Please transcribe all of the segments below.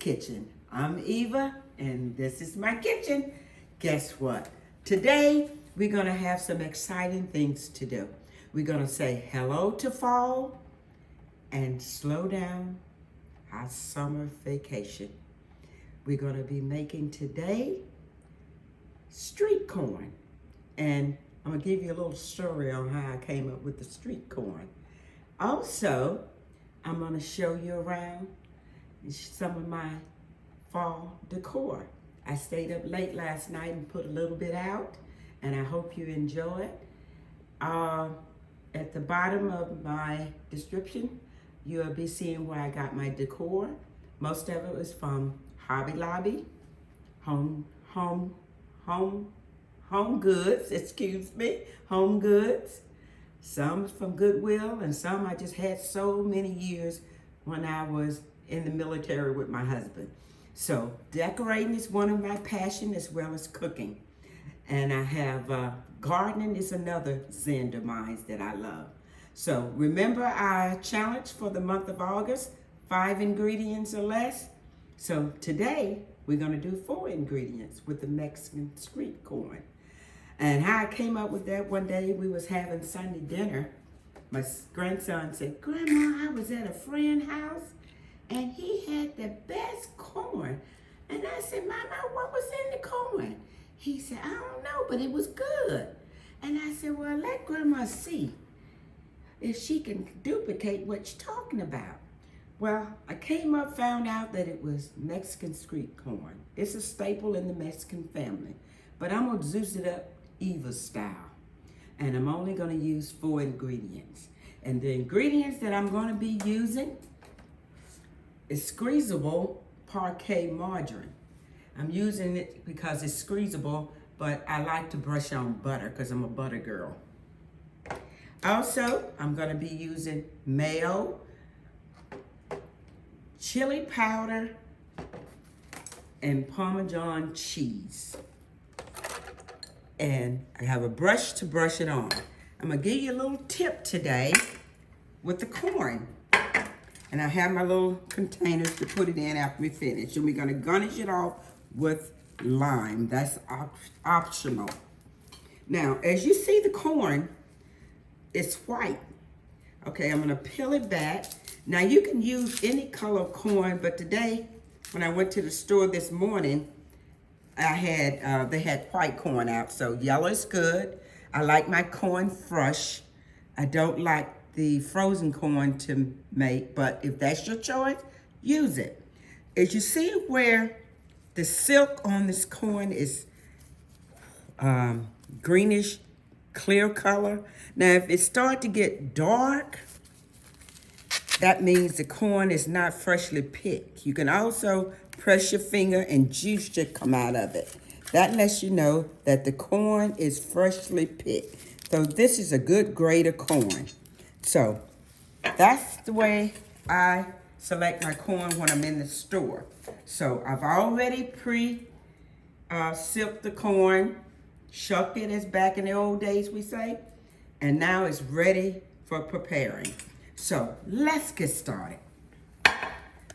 Kitchen. I'm Eva, and this is my kitchen. Guess what? Today, we're going to have some exciting things to do. We're going to say hello to fall and slow down our summer vacation. We're going to be making today street corn. And I'm going to give you a little story on how I came up with the street corn. Also, I'm going to show you around some of my fall decor. I stayed up late last night and put a little bit out, and I hope you enjoy it. At the bottom of my description, you'll be seeing where I got my decor. Most of it was from Hobby Lobby, Home Goods, Home Goods. Some from Goodwill, and some I just had so many years when I was in the military with my husband. So decorating is one of my passions as well as cooking. And I have gardening is another zen of mine that I love. So remember our challenge for the month of August, 5 ingredients or less. So today we're gonna do 4 ingredients with the Mexican street corn. And how I came up with that, one day we was having Sunday dinner. My grandson said, "Grandma, I was at a friend's house and he had the best corn." And I said, "Mama, what was in the corn?" He said, "I don't know, but it was good." And I said, "Well, let Grandma see if she can duplicate what you're talking about." Well, I came up, found out that it was Mexican street corn. It's a staple in the Mexican family. But I'm gonna juice it up Eva style. And I'm only gonna use 4 ingredients. And the ingredients that I'm gonna be using is squeezable parquet margarine. I'm using it because it's squeezable, but I like to brush on butter because I'm a butter girl. Also, I'm gonna be using mayo, chili powder, and Parmesan cheese. And I have a brush to brush it on. I'm gonna give you a little tip today with the corn. And I have my little containers to put it in after we finish. And we're gonna garnish it off with lime. That's optional. Now, as you see the corn, it's white. Okay, I'm gonna peel it back. Now you can use any color of corn, but today, when I went to the store this morning, they had white corn out, so yellow is good. I like my corn fresh. I don't like the frozen corn to make, but if that's your choice, use it. As you see where the silk on this corn is greenish, clear color. Now, if it starts to get dark, that means the corn is not freshly picked. You can also press your finger and juice should come out of it. That lets you know that the corn is freshly picked. So this is a good grade of corn. So that's the way I select my corn when I'm in the store. So I've already pre-silked the corn, shucked it as back in the old days we say, and now it's ready for preparing. So let's get started.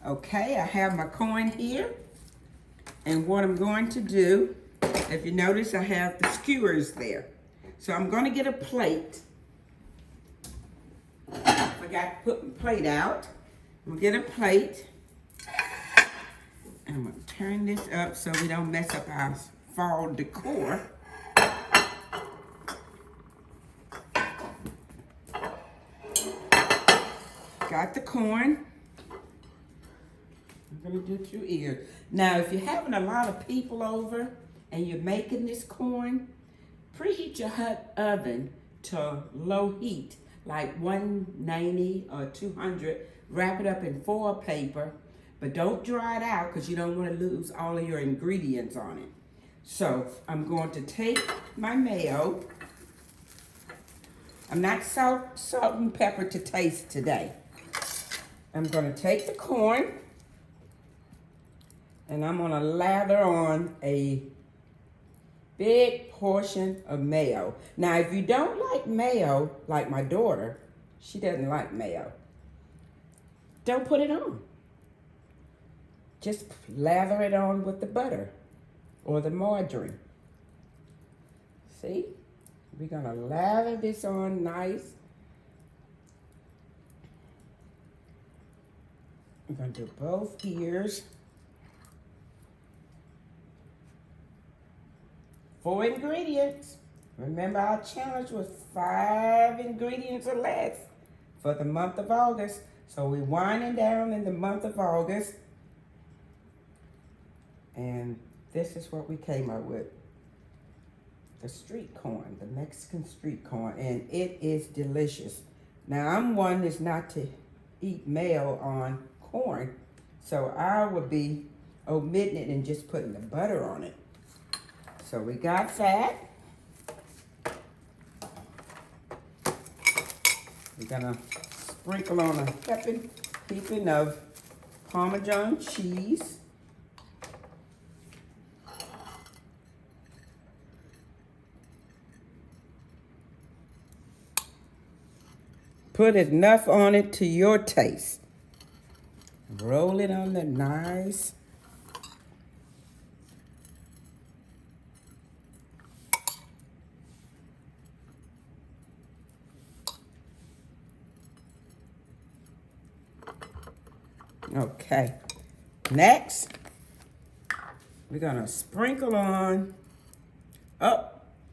Okay, I have my corn here. And what I'm going to do, if you notice, I have the skewers there. So I'm going to get a plate. I forgot to put my plate out. I'm going to get a plate. And I'm going to turn this up so we don't mess up our fall decor. Got the corn. I'm gonna do 2 ears. Now, if you're having a lot of people over and you're making this corn, preheat your hot oven to low heat, like 190 or 200. Wrap it up in foil paper, but don't dry it out because you don't want to lose all of your ingredients on it. So I'm going to take my mayo. I'm not salt and pepper to taste today. I'm going to take the corn and I'm going to lather on a big portion of mayo. Now, if you don't like mayo, like my daughter, she doesn't like mayo, don't put it on. just lather it on with the butter or the margarine. See? We're gonna lather this on nice. We're gonna do both ears. 4 ingredients. Remember our challenge was 5 ingredients or less for the month of August. So we're winding down in the month of August. And this is what we came up with. The street corn, the Mexican street corn, and it is delicious. Now I'm one that's not to eat mayo on corn, so I would be omitting it and just putting the butter on it. So we got that. We're gonna sprinkle on a heaping of Parmesan cheese. Put enough on it to your taste. Roll it on the nice. Okay, next, we're gonna sprinkle on,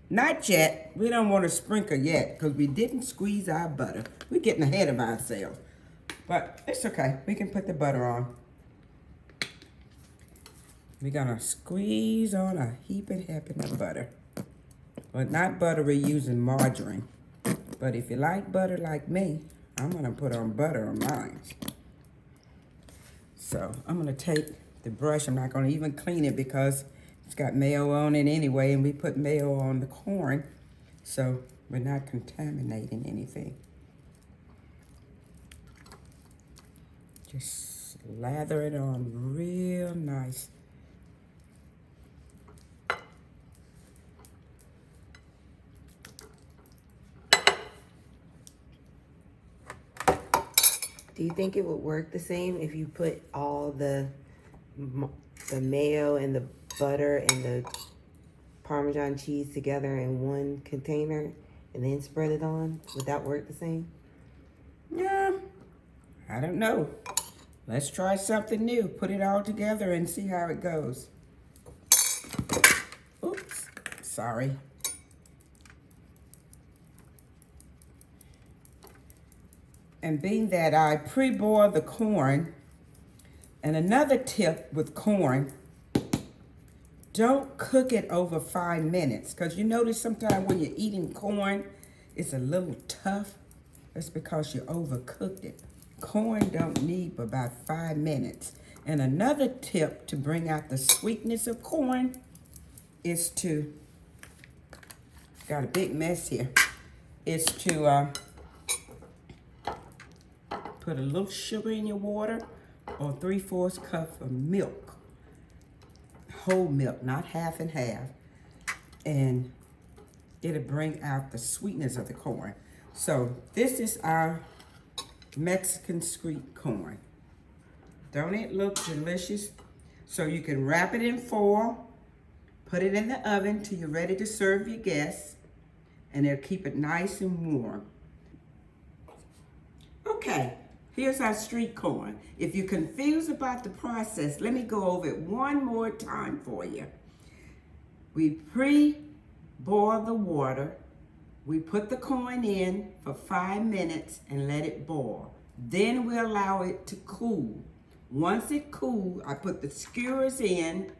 not yet. We don't want to sprinkle yet because we didn't squeeze our butter. We're getting ahead of ourselves, but it's okay. We can put the butter on. We're gonna squeeze on a heaping of butter. But not butter, we're using margarine. But if you like butter like me, I'm gonna put on butter on mine. So I'm gonna take the brush. I'm not gonna even clean it because it's got mayo on it anyway, and we put mayo on the corn, so we're not contaminating anything. Just lather it on real nice. Do you think it would work the same if you put all the mayo and the butter and the Parmesan cheese together in one container and then spread it on? Would that work the same? Yeah, I don't know. Let's try something new. Put it all together and see how it goes. Oops, sorry. And being that I pre-boil the corn, and another tip with corn, don't cook it over 5 minutes, because you notice sometimes when you're eating corn, it's a little tough. That's because you overcooked it. Corn don't need but about 5 minutes. And another tip to bring out the sweetness of corn is to, got a big mess here, is to put a little sugar in your water or 3/4 cup of milk. Whole milk, not half and half. And it'll bring out the sweetness of the corn. So this is our Mexican street corn. Don't it look delicious? So you can wrap it in foil, put it in the oven till you're ready to serve your guests, and it'll keep it nice and warm. Okay. Here's our street corn. If you're confused about the process, let me go over it one more time for you. We pre-boil the water. We put the corn in for 5 minutes and let it boil. Then we allow it to cool. Once it cools, I put the skewers in.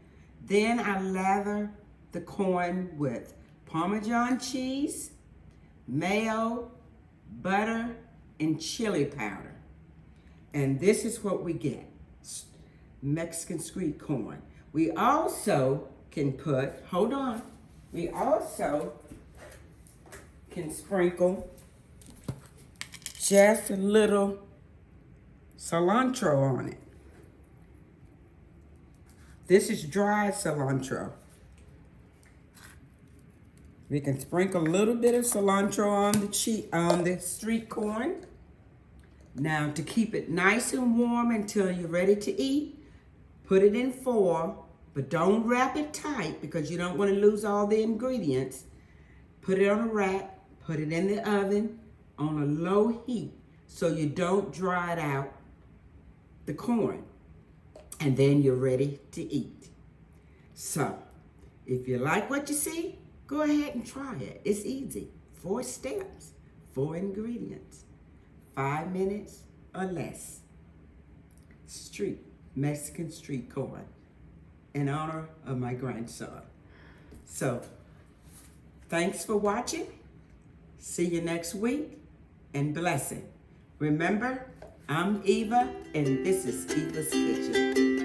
Then I lather the corn with Parmesan cheese, mayo, butter, and chili powder. And this is what we get, Mexican street corn. We also can put, hold on, we also can sprinkle just a little cilantro on it. This is dried cilantro. We can sprinkle a little bit of cilantro on the street corn. Now, to keep it nice and warm until you're ready to eat, Put it in foil, but don't wrap it tight because you don't want to lose all the ingredients. Put it on a rack, put it in the oven on a low heat so you don't dry it out the corn. And then you're ready to eat. So, if you like what you see, go ahead and try it. It's easy. 4 steps, 4 ingredients, 5 minutes or less. Mexican street corn in honor of my grandson. So, thanks for watching. See you next week, and blessing. Remember, I'm Eva, and this is Eva's Kitchen.